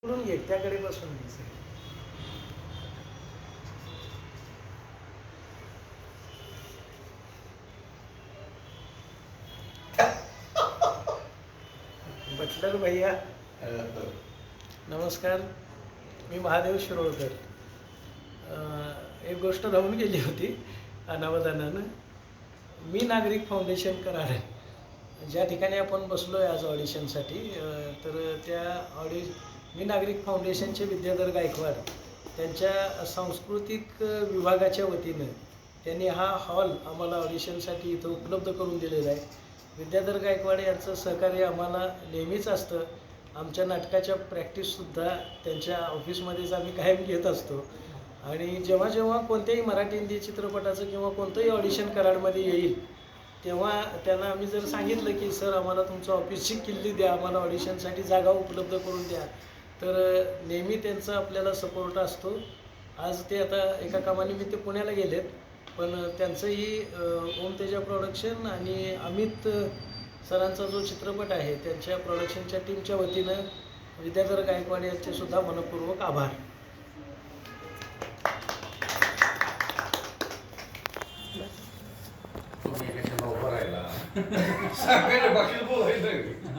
म्हणून त्याकडे बसून घ्यायचं. बटलर भैया नमस्कार, मी महादेव शिरोळकर. एक गोष्ट राहून गेली होती अनावधानानं. मी नागरिक फाउंडेशन कराड, ज्या ठिकाणी आपण बसलो आहे आज ऑडिशनसाठी, तर त्या मी नागरिक फाउंडेशनचे विद्याधर गायकवाड त्यांच्या सांस्कृतिक विभागाच्या वतीनं त्यांनी हा हॉल आम्हाला ऑडिशनसाठी इथं उपलब्ध करून दिलेला आहे. विद्याधर गायकवाड यांचं सहकार्य आम्हाला नेहमीच असतं. आमच्या नाटकाच्या प्रॅक्टिससुद्धा त्यांच्या ऑफिसमध्येच आम्ही कायम घेत असतो. आणि जेव्हा जेव्हा कोणत्याही मराठी हिंदी चित्रपटाचं किंवा कोणतंही ऑडिशन कराडमध्ये येईल तेव्हा त्यांना आम्ही जर सांगितलं की सर आम्हाला तुमचं ऑफिसची किल्ली द्या, आम्हाला ऑडिशनसाठी जागा उपलब्ध करून द्या, तर नेहमी त्यांचा आपल्याला सपोर्ट असतो. आज ते आता एका कामानिमित्त पुण्याला गेलेत, पण त्यांचंही ओम तेजा प्रोडक्शन आणि अमित सरांचा जो चित्रपट आहे त्यांच्या प्रोडक्शनच्या टीमच्या वतीनं विद्याधर गायकवाड यांचे सुद्धा मनपूर्वक आभार. तुम्ही कशाला उभं राहिला? सांगायला बाकी बोलायचं.